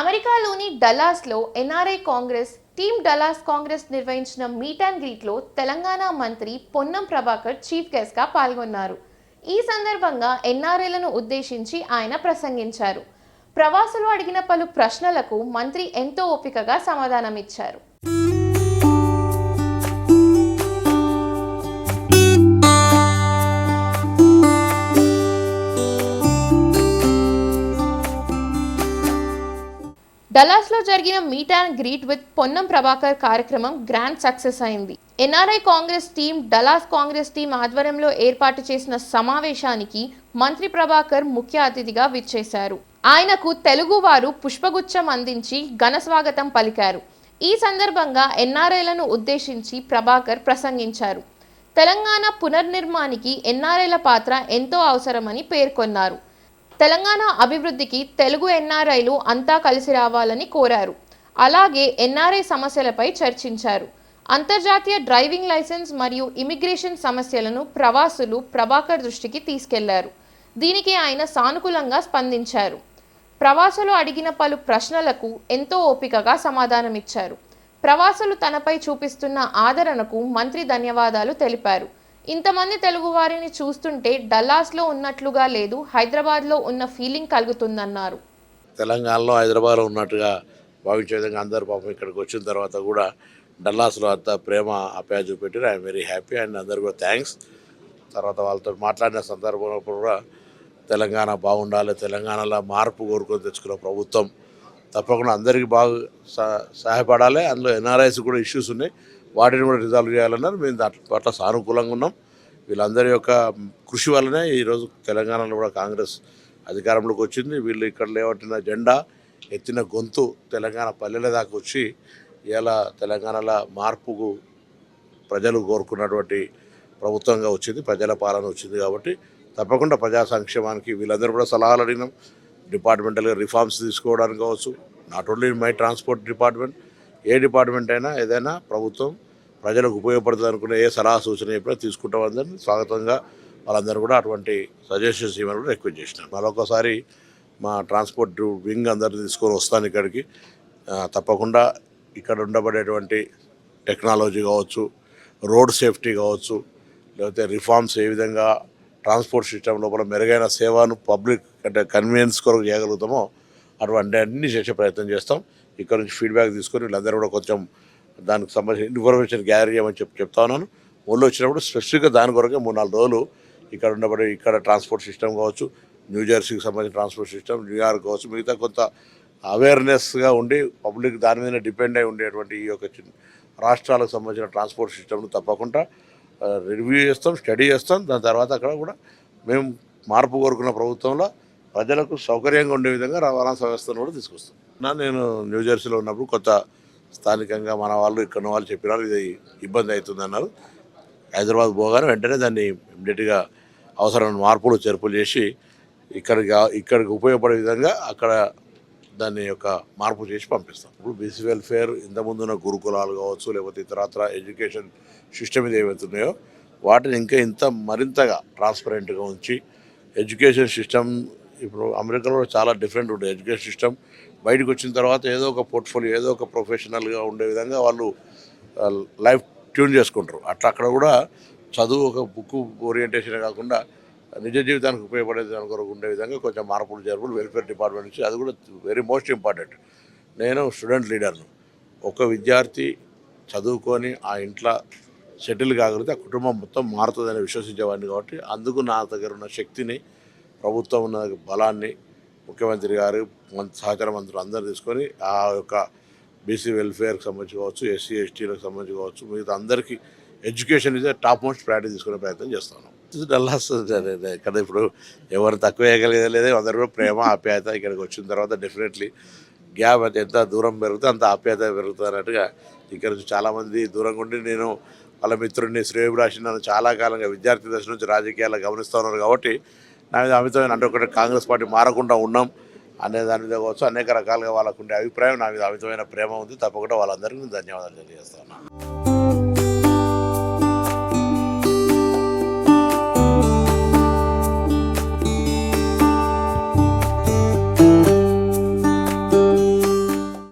అమెరికాలోని డల్లాస్లో NRI Congress team Dallas Congress నిర్వహించిన మీట్ అండ్ గ్రీట్లో తెలంగాణ మంత్రి పొన్నం ప్రభాకర్ చీఫ్ గెస్ట్గా పాల్గొన్నారు. ఈ సందర్భంగా ఎన్ఆర్ఐలను ఉద్దేశించి ఆయన ప్రసంగించారు. ప్రవాసులు అడిగిన పలు ప్రశ్నలకు మంత్రి ఎంతో ఓపికగా సమాధానమిచ్చారు. డల్లాస్లో జరిగిన meet and greet with Ponnam Prabhakar కార్యక్రమం గ్రాండ్ సక్సెస్ అయింది. NRI Congress team Dallas Congress team ఆధ్వర్యంలో ఏర్పాటు చేసిన సమావేశానికి మంత్రి ప్రభాకర్ ముఖ్య అతిథిగా విచ్చేశారు. ఆయనకు తెలుగువారు పుష్పగుచ్చం అందించి ఘన స్వాగతం పలికారు. ఈ సందర్భంగా ఎన్ఆర్ఐలను ఉద్దేశించి ప్రభాకర్ ప్రసంగించారు. తెలంగాణ పునర్నిర్మాణానికి ఎన్ఆర్ఐల పాత్ర ఎంతో అవసరమని పేర్కొన్నారు. తెలంగాణ అభివృద్ధికి తెలుగు ఎన్ఆర్ఐలు అంతా కలిసి రావాలని కోరారు. అలాగే ఎన్ఆర్ఐ సమస్యలపై చర్చించారు. అంతర్జాతీయ డ్రైవింగ్ లైసెన్స్ మరియు ఇమిగ్రేషన్ సమస్యలను ప్రవాసులు ప్రభాకర్ దృష్టికి తీసుకెళ్లారు. దీనికి ఆయన సానుకూలంగా స్పందించారు. ప్రవాసులు అడిగిన పలు ప్రశ్నలకు ఎంతో ఓపికగా సమాధానమిచ్చారు. ప్రవాసులు తనపై చూపిస్తున్న ఆదరణకు మంత్రి ధన్యవాదాలు తెలిపారు. ఇంతమంది తెలుగు వారిని చూస్తుంటే డల్లాస్లో ఉన్నట్లుగా లేదు, హైదరాబాద్లో ఉన్న ఫీలింగ్ కలుగుతుందన్నారు. తెలంగాణలో హైదరాబాద్లో ఉన్నట్టుగా భావించే విధంగా అందరూ పాపం ఇక్కడికి వచ్చిన తర్వాత కూడా డల్లాస్లో అంతా ప్రేమ ఆప్యాయత చూపెట్టారు. ఐఎమ్ వెరీ హ్యాపీ అండ్ అందరు కూడా థ్యాంక్స్. తర్వాత వాళ్ళతో మాట్లాడిన సందర్భంలో కూడా తెలంగాణ బాగుండాలి, తెలంగాణలో మార్పు కోరుకొని తెచ్చుకున్న ప్రభుత్వం తప్పకుండా అందరికీ బాగా సహాయపడాలి. అందులో ఎన్ఆర్ఐస్ కూడా ఇష్యూస్ ఉన్నాయి, వాటిని కూడా రిజాల్వ్ చేయాలన్నారు. మేము దాంట్లో పట్ల సానుకూలంగా ఉన్నాం. వీళ్ళందరి యొక్క కృషి వల్లనే ఈరోజు తెలంగాణలో కూడా కాంగ్రెస్ అధికారంలోకి వచ్చింది. వీళ్ళు ఇక్కడ లేవట్టిన జెండా, ఎత్తిన గొంతు తెలంగాణ పల్లెల దాకా వచ్చి ఇలా తెలంగాణలో మార్పుకు ప్రజలు కోరుకున్నటువంటి ప్రభుత్వంగా వచ్చింది, ప్రజల పాలన వచ్చింది. కాబట్టి తప్పకుండా ప్రజా సంక్షేమానికి వీళ్ళందరూ కూడా సలహాలు అడిగినాం. డిపార్ట్మెంటల్గా రిఫార్మ్స్ తీసుకోవడానికి కావచ్చు, not only my transport department, A department అయినా ఏదైనా ప్రభుత్వం ప్రజలకు ఉపయోగపడుతుంది అనుకునే ఏ సలహా సూచన చెప్పినా తీసుకుంటామని స్వాగతంగా వాళ్ళందరూ కూడా అటువంటి సజెషన్స్ ఇవ్వని కూడా రిక్వెస్ట్ చేసినాం. మరొకసారి మా ట్రాన్స్పోర్ట్ వింగ్ అందరిని తీసుకొని వస్తాను ఇక్కడికి. తప్పకుండా ఇక్కడ ఉండబడేటువంటి టెక్నాలజీ కావచ్చు, రోడ్ సేఫ్టీ కావచ్చు, లేకపోతే రిఫార్మ్స్ ఏ విధంగా ట్రాన్స్పోర్ట్ సిస్టమ్ లోపల మెరుగైన సేవను పబ్లిక్ అంటే కన్వీనియన్స్ కొరకు చేయగలుగుతామో అటువంటి అన్ని చేసే ప్రయత్నం చేస్తాం. ఇక్కడ నుంచి ఫీడ్బ్యాక్ తీసుకొని వీళ్ళందరూ కూడా కొంచెం దానికి సంబంధించిన ఇన్ఫర్మేషన్ గ్యాదర్ చేయమని చెప్తా ఉన్నాను. ఊళ్ళో వచ్చినప్పుడు స్పెసిఫిక్గా దాని కొరకే 3-4 రోజులు ఇక్కడ ఉండబడే ఇక్కడ ట్రాన్స్పోర్ట్ సిస్టమ్ కావచ్చు, న్యూజెర్సీకి సంబంధించిన ట్రాన్స్పోర్ట్ సిస్టమ్, న్యూయార్క్ కావచ్చు, మిగతా కొంత అవేర్నెస్గా ఉండి పబ్లిక్ దాని మీద డిపెండ్ అయి ఉండేటువంటి ఈ యొక్క రాష్ట్రాలకు సంబంధించిన ట్రాన్స్పోర్ట్ సిస్టమ్ను తప్పకుండా రివ్యూ చేస్తాం, స్టడీ చేస్తాం. దాని తర్వాత అక్కడ కూడా మేము మార్పు కోరుకున్న ప్రభుత్వంలో ప్రజలకు సౌకర్యంగా ఉండే విధంగా రవాణా వ్యవస్థను కూడా తీసుకొస్తాం. నేను న్యూజెర్సీలో ఉన్నప్పుడు కొంత స్థానికంగా మన వాళ్ళు ఇక్కడ వాళ్ళు చెప్పినారు ఇది ఇబ్బంది అవుతుంది అన్నారు. హైదరాబాద్ పోగానే వెంటనే దాన్ని ఇమ్మీడియట్గా అవసరమైన మార్పులు చేర్పులు చేసి ఇక్కడికి ఉపయోగపడే విధంగా అక్కడ దాన్ని యొక్క మార్పు చేసి పంపిస్తాం. ఇప్పుడు బీసీ వెల్ఫేర్ ఇంతకుముందున్న గురుకులాలు కావచ్చు, లేకపోతే ఇతరత్ర ఎడ్యుకేషన్ సిస్టమ్ ఇది ఏవైతున్నాయో వాటిని ఇంకా మరింతగా ట్రాన్స్పరెంట్గా ఉంచి ఎడ్యుకేషన్ సిస్టమ్ ఇప్పుడు అమెరికాలో చాలా డిఫరెంట్ ఉంటుంది. ఎడ్యుకేషన్ సిస్టమ్ బయటకు వచ్చిన తర్వాత ఏదో ఒక పోర్ట్ఫోలియో, ఏదో ఒక ప్రొఫెషనల్గా ఉండే విధంగా వాళ్ళు లైఫ్ ట్యూన్ చేసుకుంటారు. అట్లా అక్కడ కూడా చదువు ఒక బుక్ ఓరియంటేషన్ కాకుండా నిజ జీవితానికి ఉపయోగపడే దాని కొరకు ఉండే విధంగా కొంచెం మార్పులు జరుపులు వెల్ఫేర్ డిపార్ట్మెంట్ నుంచి, అది కూడా వెరీ మోస్ట్ ఇంపార్టెంట్. నేను స్టూడెంట్ లీడర్ను. ఒక విద్యార్థి చదువుకొని ఆ ఇంట్లో సెటిల్ కాగలిగితే ఆ కుటుంబం మొత్తం మారుతుందని విశ్వసించేవాడిని. కాబట్టి అందుకు నా దగ్గర ఉన్న శక్తిని, ప్రభుత్వం ఉన్న బలాన్ని ముఖ్యమంత్రి గారు, సహచార మంత్రులు అందరూ తీసుకొని ఆ యొక్క బీసీ వెల్ఫేర్కి సంబంధించి కావచ్చు, ఎస్సీ ఎస్టీలకు సంబంధించి కావచ్చు, మిగతా అందరికీ ఎడ్యుకేషన్ ఇదే టాప్ మోస్ట్ ప్రయారిటీ తీసుకునే ప్రయత్నం చేస్తాను. డల్లాస్ ఇక్కడ ఇప్పుడు ఎవరు తక్కువ వేయగలిగేదే, అందరూ కూడా ప్రేమ ఆప్యాయత. ఇక్కడికి వచ్చిన తర్వాత డెఫినెట్లీ గ్యాప్ అది ఎంత దూరం పెరుగుతుంది అంత ఆప్యాయత పెరుగుతుంది అన్నట్టుగా ఇక్కడ నుంచి చాలామంది దూరంగా ఉండి నేను వాళ్ళ మిత్రుడిని శ్రేయభిలాషి నన్ను చాలా కాలంగా విద్యార్థి దశ నుంచి రాజకీయాల్లో గమనిస్తూ ఉన్నారు. కాబట్టి నా మీద అమితమైన అంటే ఒకటి కాంగ్రెస్ పార్టీ మారకుండా ఉన్నాం అనే దాని మీద కావచ్చు, అనేక రకాలుగా వాళ్ళకు ఉండే అభిప్రాయం నా మీద అమితమైన ప్రేమ ఉంది. తప్పకుండా వాళ్ళందరికీ ధన్యవాదాలు తెలియజేస్తాను.